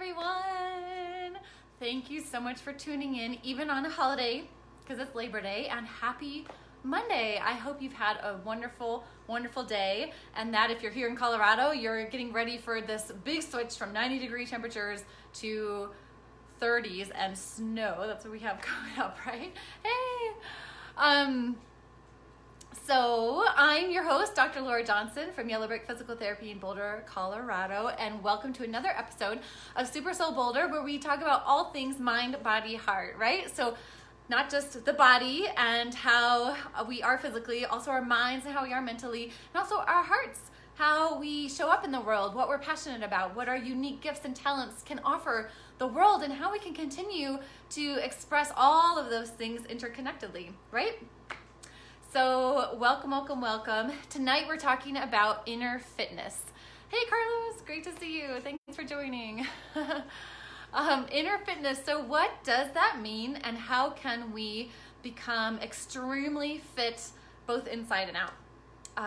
everyone. Thank you so much for tuning in, even on a holiday, because it's Labor Day, and happy Monday. I hope you've had a wonderful, wonderful day, and that if you're here in Colorado, you're getting ready for this big switch from 90-degree temperatures to 30s and snow. That's what we have coming up, right? Hey! So I'm your host, Dr. Lara Johnson from Yellow Brick Physical Therapy in Boulder, Colorado, and welcome to another episode of SuperSoul Boulder, where we talk about all things mind, body, heart, right? So not just the body and how we are physically, also our minds and how we are mentally, and also our hearts, how we show up in the world, what we're passionate about, what our unique gifts and talents can offer the world, and how we can continue to express all of those things interconnectedly, right? So welcome, welcome, welcome. Tonight we're talking about inner fitness. Hey Carlos, great to see you. Thanks for joining. Inner fitness, so what does that mean, and how can we become extremely fit both inside and out?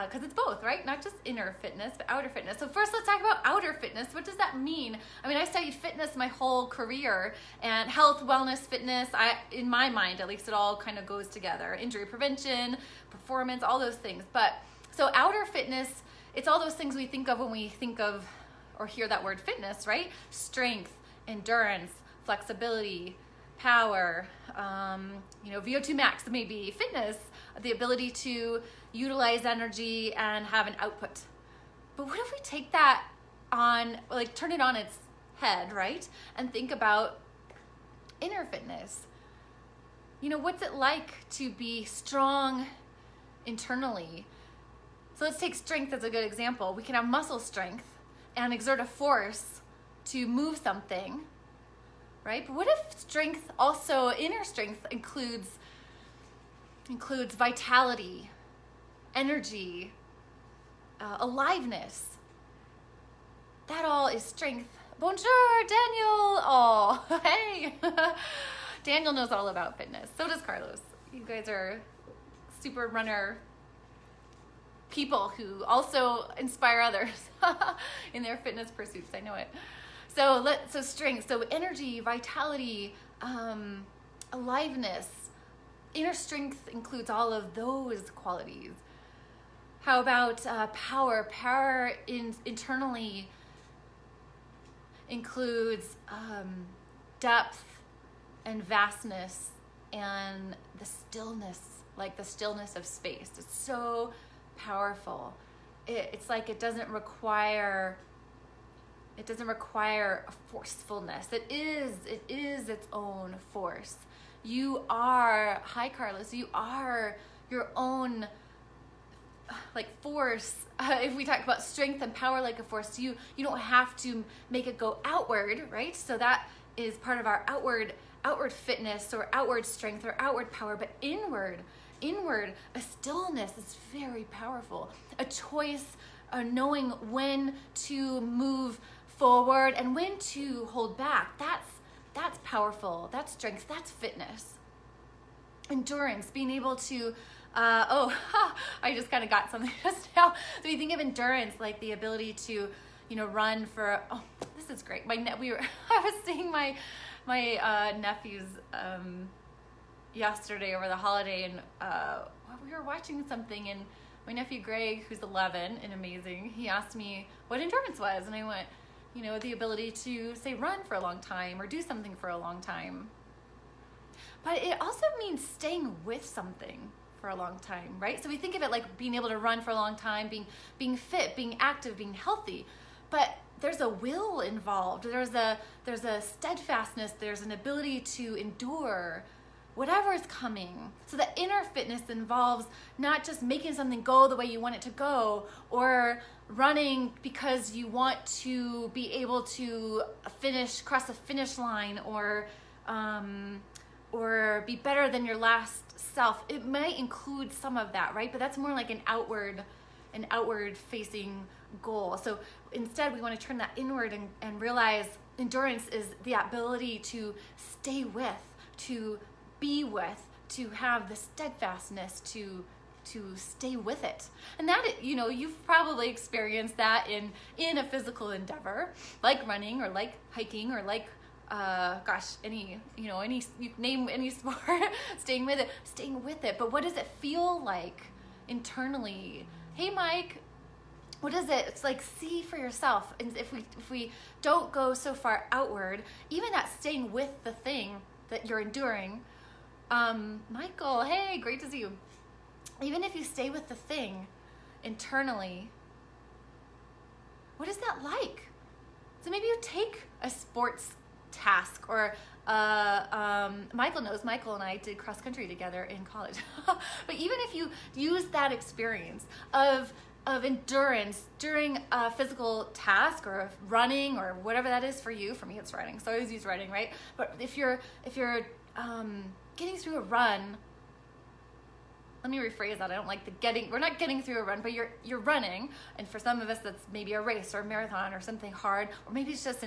Because it's both, right? Not just inner fitness, but outer fitness. So first let's talk about outer fitness. What does that mean? I mean, I studied fitness my whole career, and health, wellness, fitness, in my mind, at least, it all kind of goes together. Injury prevention, performance, all those things. But so outer fitness, it's all those things we think of when we think of or hear that word fitness, right? Strength, endurance, flexibility, power, VO2 max, maybe fitness, the ability to utilize energy and have an output. But what if we take that on, like turn it on its head, right? And think about inner fitness. You know, what's it like to be strong internally? So let's take strength as a good example. We can have muscle strength and exert a force to move something, right? But what if strength also, inner strength includes vitality, energy, aliveness? That all is strength. Bonjour, Daniel. Oh, hey. Daniel knows all about fitness. So does Carlos. You guys are super runner people who also inspire others in their fitness pursuits. I know it. So strength, so energy, vitality, aliveness. Inner strength includes all of those qualities. How about power? Power internally includes depth and vastness and the stillness, like the stillness of space. It's so powerful. It's like it doesn't require a forcefulness. It is its own force. You are, hi Carlos, you are your own force. If we talk about strength and power like a force, you don't have to make it go outward, right? So that is part of our outward fitness or outward strength or outward power, but inward, a stillness is very powerful. A choice, knowing when to move forward and when to hold back. That's powerful. That's strength. That's fitness. Endurance, being able to, I just kind of got something just now. So you think of endurance, like the ability to, run for, this is great. I was seeing my nephews yesterday over the holiday, and we were watching something, and my nephew Greg, who's 11 and amazing, he asked me what endurance was, and I went, the ability to, say, run for a long time or do something for a long time. But it also means staying with something for a long time, right? So we think of it like being able to run for a long time, being fit, being active, being healthy. But there's a will involved. There's a steadfastness. There's an ability to endure whatever is coming. So the inner fitness involves not just making something go the way you want it to go, or running because you want to be able to cross the finish line, or be better than your last self. It might include some of that, right? But that's more like an outward facing goal. So instead we want to turn that inward and realize endurance is the ability to stay with, to be with, to have the steadfastness, to stay with it. And that, you know, you've probably experienced that in a physical endeavor, like running or like hiking or like any, you know, you name any sport, staying with it. But what does it feel like internally? Hey, Mike, what is it? It's like, see for yourself. And if we don't go so far outward, even that staying with the thing that you're enduring, Michael, hey, great to see you. Even if you stay with the thing internally, what is that like? So maybe you take a sports task, or Michael knows, Michael and I did cross country together in college. But even if you use that experience of endurance during a physical task or running or whatever that is for you, for me it's running, so I always use running, right? But if you're getting through a run, let me rephrase that. I don't like we're not getting through a run, but you're running. And for some of us, that's maybe a race or a marathon or something hard, or maybe it's just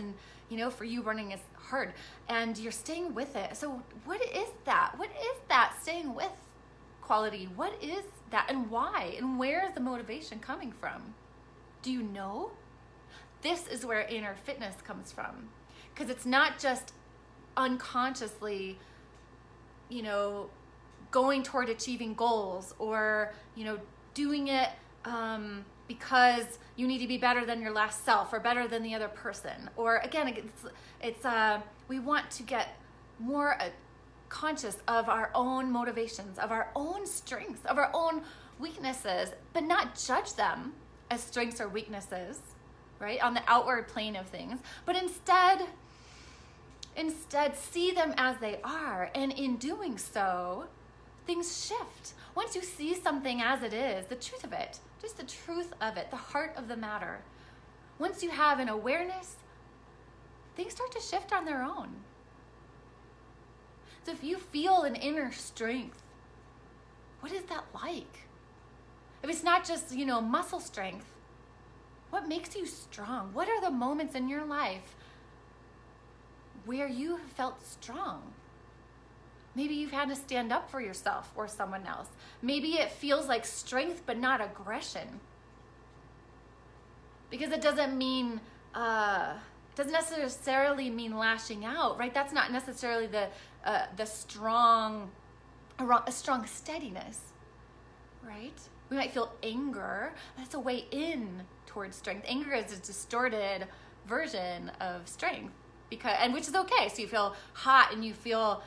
for you, running is hard and you're staying with it. So what is that? What is that staying with quality? What is that, and why? And where is the motivation coming from? Do you know? This is where inner fitness comes from, because it's not just unconsciously, going toward achieving goals, or doing it because you need to be better than your last self or better than the other person. Or again, it's we want to get more conscious of our own motivations, of our own strengths, of our own weaknesses, but not judge them as strengths or weaknesses, right, on the outward plane of things, but instead see them as they are. And in doing so, things shift. Once you see something as it is, the truth of it, just the truth of it, the heart of the matter, once you have an awareness, things start to shift on their own. So if you feel an inner strength, what is that like? If it's not just, muscle strength, what makes you strong? What are the moments in your life where you have felt strong? Maybe you've had to stand up for yourself or someone else. Maybe it feels like strength but not aggression. Because it doesn't necessarily mean lashing out, right? That's not necessarily a strong steadiness, right? We might feel anger. That's a way in towards strength. Anger is a distorted version of strength, which is okay. So you feel hot and you feel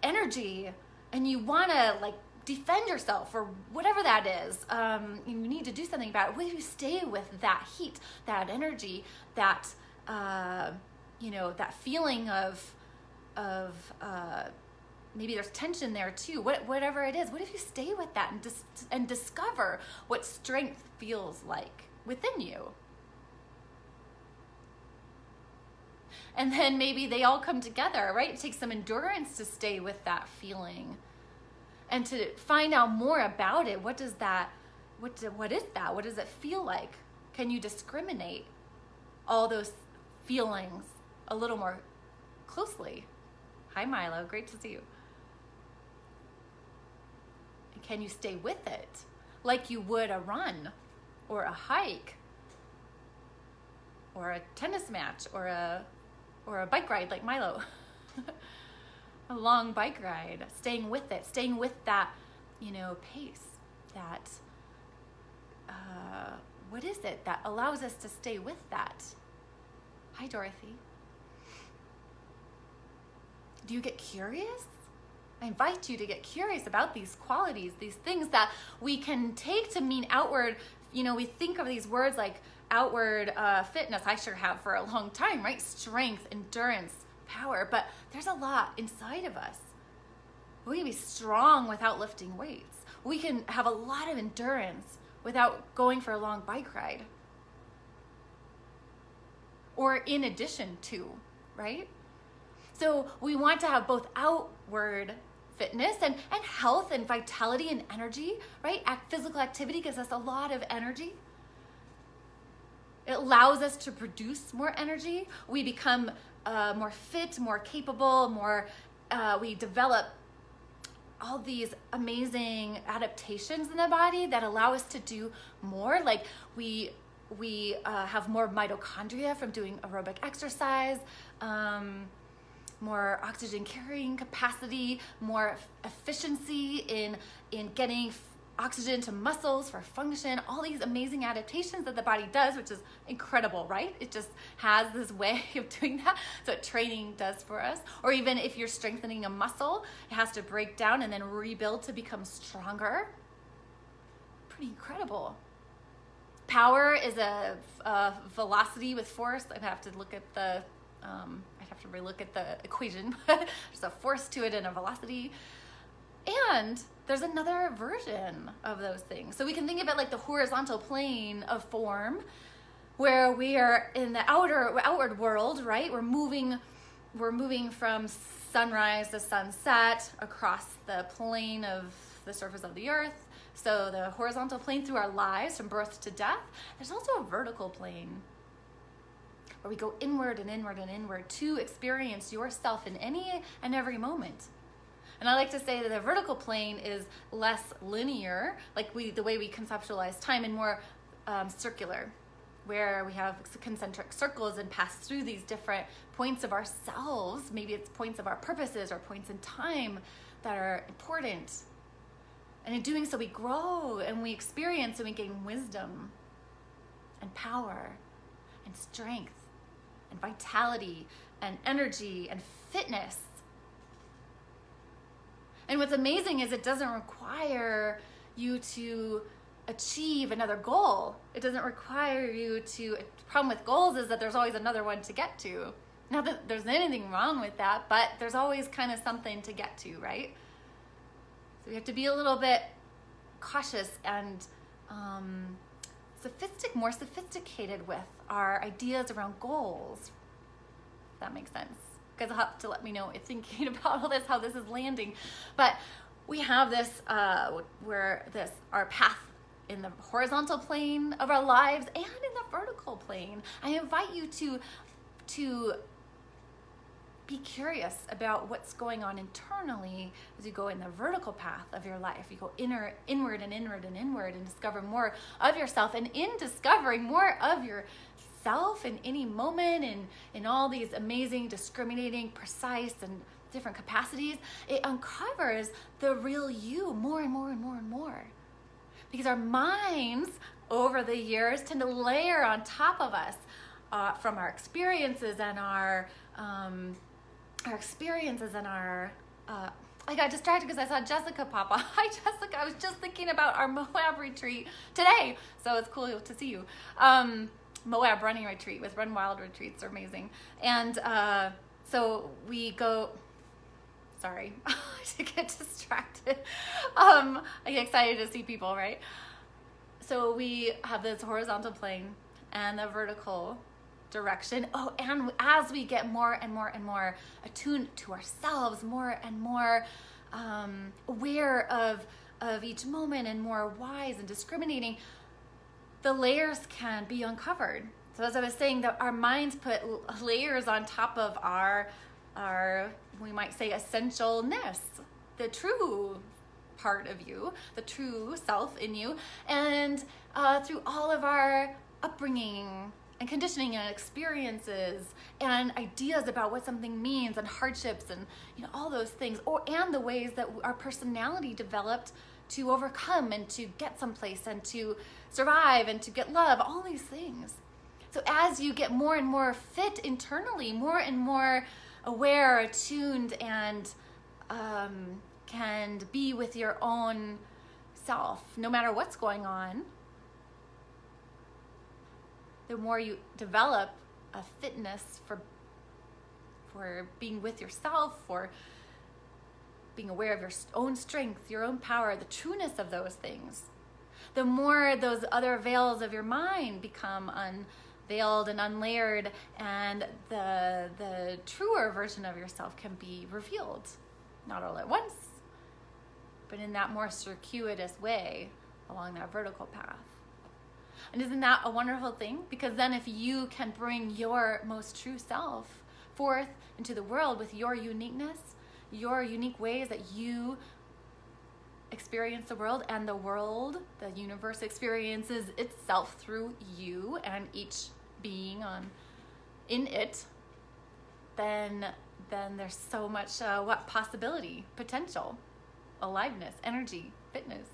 energy, and you want to defend yourself or whatever that is. You need to do something about it. Will you stay with that heat, that energy, that that feeling of maybe there's tension there too. Whatever it is, what if you stay with that and discover what strength feels like within you? And then maybe they all come together, right? It takes some endurance to stay with that feeling and to find out more about it. What is that? What is that? What does it feel like? Can you discriminate all those feelings a little more closely? Hi, Milo. Great to see you. And can you stay with it like you would a run or a hike or a tennis match or a bike ride like Milo? A long bike ride, staying with it, staying with that, pace, that, what is it that allows us to stay with that? Hi, Dorothy. Do you get curious? I invite you to get curious about these qualities, these things that we can take to mean outward. We think of these words like outward fitness. I sure have for a long time, right? Strength, endurance, power, but there's a lot inside of us. We can be strong without lifting weights. We can have a lot of endurance without going for a long bike ride. Or in addition to, right? So we want to have both outward fitness and health and vitality and energy, right? Physical activity gives us a lot of energy. It allows us to produce more energy. We become more fit, more capable, we develop all these amazing adaptations in the body that allow us to do more. Like we have more mitochondria from doing aerobic exercise, more oxygen carrying capacity, more efficiency in getting oxygen to muscles for function, all these amazing adaptations that the body does, which is incredible, right? It just has this way of doing that. So what training does for us. Or even if you're strengthening a muscle, it has to break down and then rebuild to become stronger. Pretty incredible. Power is a velocity with force. I'd have to look at the relook at the equation. There's a force to it and a velocity. And there's another version of those things. So we can think of it like the horizontal plane of form, where we are in the outward world, right? We're moving from sunrise to sunset across the plane of the surface of the earth. So the horizontal plane through our lives from birth to death. There's also a vertical plane where we go inward and inward and inward to experience yourself in any and every moment. And I like to say that the vertical plane is less linear, like the way we conceptualize time, and more circular, where we have concentric circles and pass through these different points of ourselves. Maybe it's points of our purposes or points in time that are important. And in doing so, we grow and we experience and we gain wisdom and power and strength and vitality and energy and fitness. And what's amazing is it doesn't require you to achieve another goal. It doesn't require you to, the problem with goals is that there's always another one to get to. Not that there's anything wrong with that, but there's always kind of something to get to, right? So we have to be a little bit cautious and more sophisticated with our ideas around goals, if that makes sense. You guys will have to let me know if thinking about all this, how this is landing. But we have this, our path in the horizontal plane of our lives and in the vertical plane. I invite you to be curious about what's going on internally as you go in the vertical path of your life. You go inward and inward and inward and discover more of yourself. And in discovering more of yourself in any moment and in all these amazing, discriminating, precise, and different capacities, it uncovers the real you more and more and more and more. Because our minds over the years tend to layer on top of us from our experiences and our I got distracted because I saw Jessica pop up. Hi, Jessica. I was just thinking about our Moab retreat today, so it's cool to see you. Moab running retreat with Run Wild retreats are amazing. And so we go, sorry, I get distracted. I get excited to see people, right? So we have this horizontal plane and the vertical direction. Oh, and as we get more and more and more attuned to ourselves, more and more aware of each moment and more wise and discriminating, the layers can be uncovered. So as I was saying, that our minds put layers on top of our we might say essentialness, the true part of you, the true self in you, and through all of our upbringing and conditioning and experiences and ideas about what something means and hardships and all those things, and the ways that our personality developed to overcome and to get someplace and to survive and to get love, all these things. So as you get more and more fit internally, more and more aware, attuned, and can be with your own self, no matter what's going on, the more you develop a fitness for being with yourself, for being aware of your own strength, your own power, the trueness of those things, the more those other veils of your mind become unveiled and unlayered, and the truer version of yourself can be revealed, not all at once, but in that more circuitous way along that vertical path. And isn't that a wonderful thing? Because then if you can bring your most true self forth into the world with your uniqueness, your unique ways that you experience the world, and the world, the universe experiences itself through you and each being in it, then there's so much possibility, potential, aliveness, energy, fitness.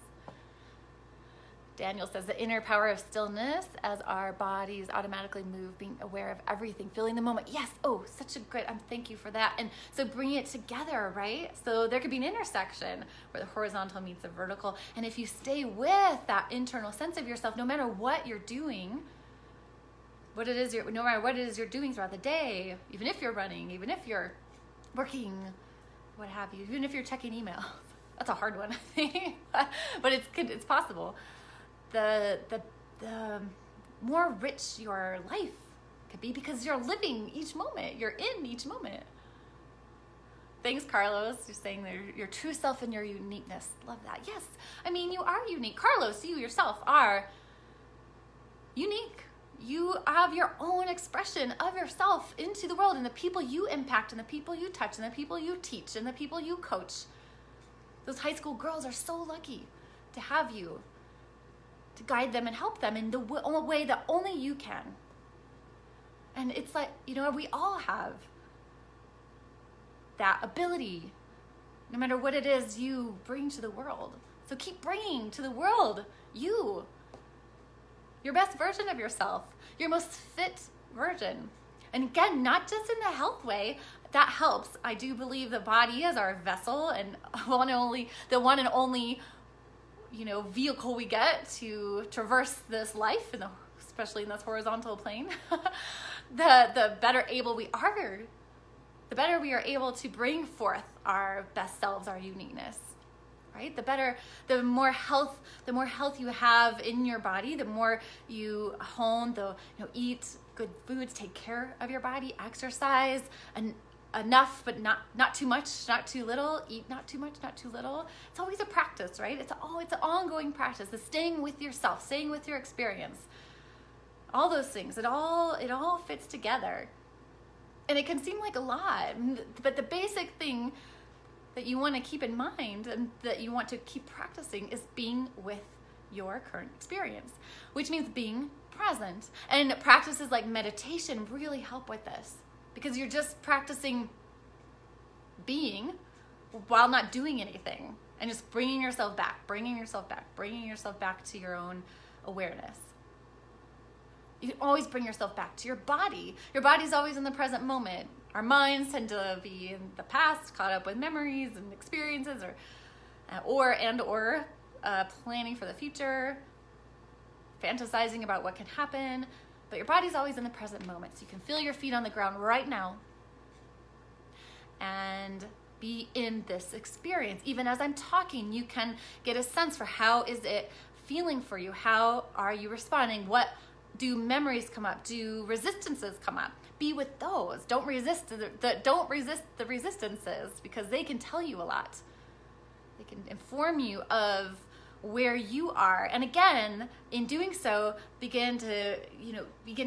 Daniel says the inner power of stillness as our bodies automatically move, being aware of everything, feeling the moment. Yes. Oh, such a good, thank you for that. And so bringing it together, right? So there could be an intersection where the horizontal meets the vertical. And if you stay with that internal sense of yourself, no matter what you're doing, no matter what it is you're doing throughout the day, even if you're running, even if you're working, what have you, even if you're checking emails, that's a hard one, I think, but it's possible. The more rich your life could be because you're living each moment. You're in each moment. Thanks, Carlos. You're saying your true self and your uniqueness. Love that. Yes. I mean, you are unique. Carlos, you yourself are unique. You have your own expression of yourself into the world, and the people you impact, and the people you touch, and the people you teach, and the people you coach. Those high school girls are so lucky to have you, to guide them and help them in the way that only you can. And it's like, we all have that ability, no matter what it is you bring to the world. So keep bringing to the world your best version of yourself, your most fit version. And again, not just in the health way, that helps. I do believe the body is our vessel and the one and only vehicle we get to traverse this life, especially in this horizontal plane. the better able we are, the better we are able to bring forth our best selves, our uniqueness, right? The more health you have in your body, the more you hone eat good foods, take care of your body, exercise, and enough, but not too much, not too little. Eat not too much, not too little. It's always a practice, right? It's an ongoing practice. The staying with yourself, staying with your experience, all those things. It all fits together, and it can seem like a lot, but the basic thing that you want to keep in mind and that you want to keep practicing is being with your current experience, which means being present. And practices like meditation really help with this, because you're just practicing being while not doing anything, and just bringing yourself back to your own awareness. You can always bring yourself back to your body. Your body's always in the present moment. Our minds tend to be in the past, caught up with memories and experiences, or planning for the future, fantasizing about what can happen. But your body's always in the present moment. So you can feel your feet on the ground right now and be in this experience. Even as I'm talking, you can get a sense for how is it feeling for you? How are you responding? What do memories come up? Do resistances come up? Be with those. Don't resist the resistances, because they can tell you a lot. They can inform you of where you are, and again, in doing so, begin to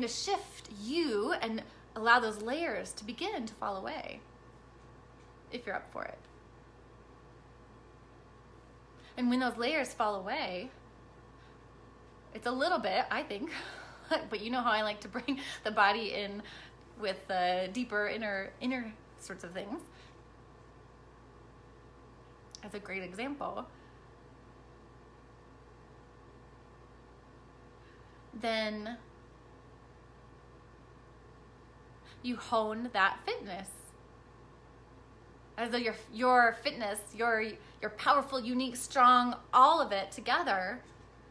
shift you and allow those layers to begin to fall away, if you're up for it. And when those layers fall away, it's a little bit, I think, but you know how I like to bring the body in with deeper inner sorts of things as a great example. Then you hone that fitness, as though your fitness, your powerful, unique, strong, all of it together,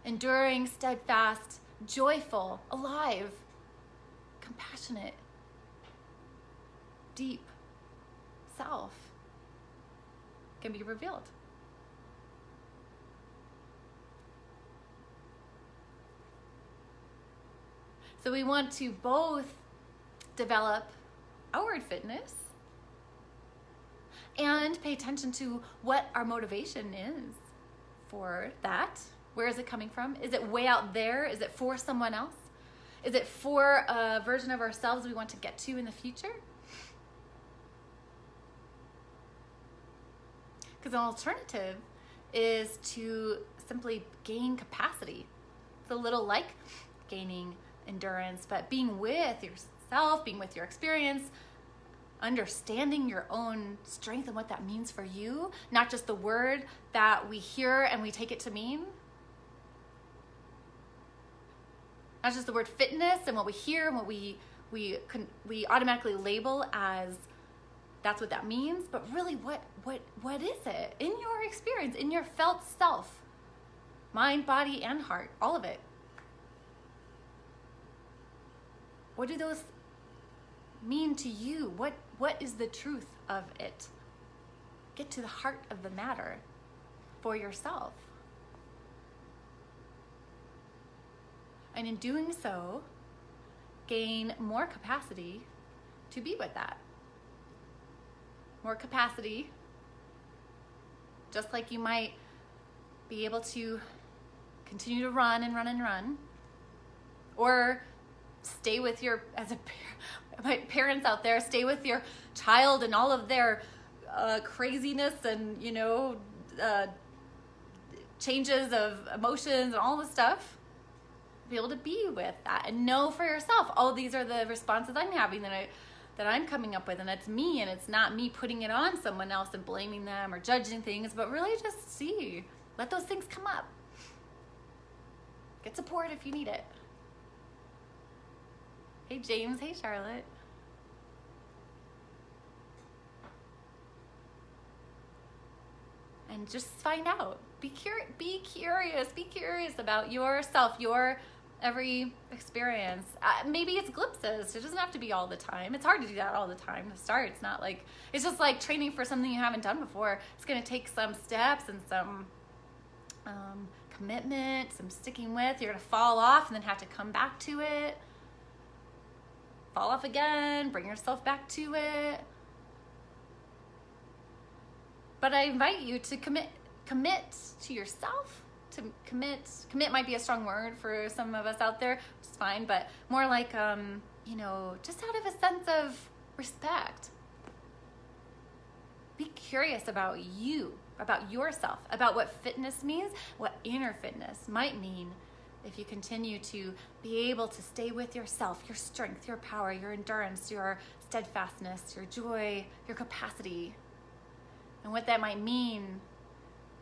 enduring, steadfast, joyful, alive, compassionate, deep self can be revealed. So we want to both develop outward fitness and pay attention to what our motivation is for that. Where is it coming from? Is it way out there? Is it for someone else? Is it for a version of ourselves we want to get to in the future? Because an alternative is to simply gain capacity. It's a little like gaining endurance, but being with yourself, being with your experience, understanding your own strength and what that means for you, not just the word that we hear and we take it to mean. Not just the word fitness and what we hear and what we automatically label as that's what that means, but really what is it in your experience, in your felt self, mind, body, and heart, all of it. What do those mean to you? What is the truth of it? Get to the heart of the matter for yourself. And in doing so, gain more capacity to be with that. More capacity, just like you might be able to continue to run and run and run, or stay with your, my parents out there, stay with your child and all of their craziness and, changes of emotions and all this stuff. Be able to be with that and know for yourself, oh, these are the responses I'm having that I'm coming up with, and it's me, and it's not me putting it on someone else and blaming them or judging things, but really just see, let those things come up. Get support if you need it. Hey James, hey Charlotte. And just find out. Be curious about yourself, your every experience. Maybe it's glimpses. It doesn't have to be all the time. It's hard to do that all the time to start. It's not like, it's just like training for something you haven't done before. It's going to take some steps and some commitment, some sticking with. You're going to fall off and then have to come back to it. Fall off again, bring yourself back to it. But I invite you to commit to yourself. To commit might be a strong word for some of us out there, which is fine, but more like, just out of a sense of respect. Be curious about you, about yourself, about what fitness means, what inner fitness might mean if you continue to be able to stay with yourself, your strength, your power, your endurance, your steadfastness, your joy, your capacity, and what that might mean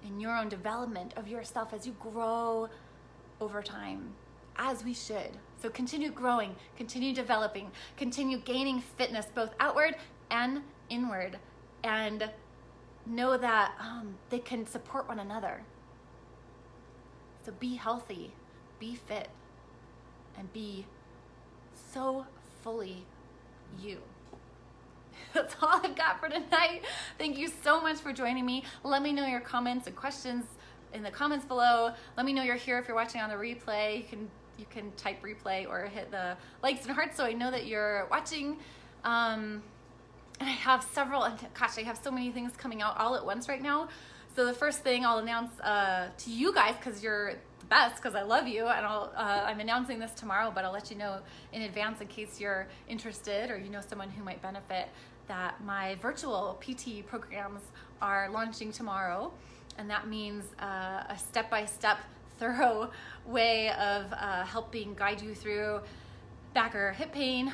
in your own development of yourself as you grow over time, as we should. So continue growing, continue developing, continue gaining fitness, both outward and inward, and know that they can support one another. So be healthy, be fit, and be so fully you. That's all I've got for tonight. Thank you so much for joining me. Let me know your comments and questions in the comments below. Let me know you're here if you're watching on the replay. You can type replay or hit the likes and hearts so I know that you're watching. And I have several, gosh, I have so many things coming out all at once right now. So the first thing I'll announce to you guys, because you're the best, because I love you, and I'm announcing this tomorrow, but I'll let you know in advance in case you're interested or you know someone who might benefit, that my virtual PT programs are launching tomorrow. And that means a step-by-step thorough way of helping guide you through back or hip pain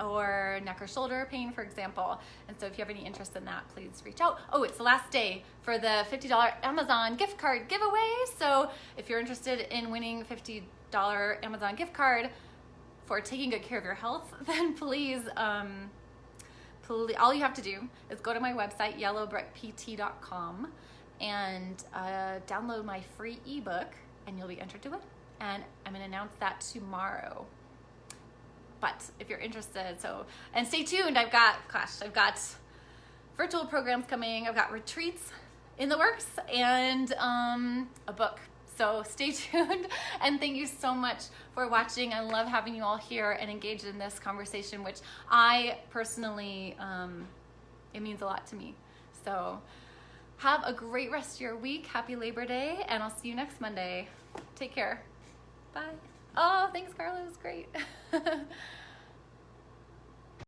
or neck or shoulder pain, for example. And so if you have any interest in that, please reach out. Oh, it's the last day for the $50 Amazon gift card giveaway. So if you're interested in winning $50 Amazon gift card for taking good care of your health, then please, all you have to do is go to my website, yellowbrickpt.com, and download my free ebook, and you'll be entered to it. And I'm gonna announce that tomorrow. But if you're interested, and stay tuned. I've got virtual programs coming. I've got retreats in the works and a book. So stay tuned, and thank you so much for watching. I love having you all here and engaged in this conversation, which I personally, it means a lot to me. So have a great rest of your week. Happy Labor Day, and I'll see you next Monday. Take care. Bye. Oh, thanks, Carla. It was great.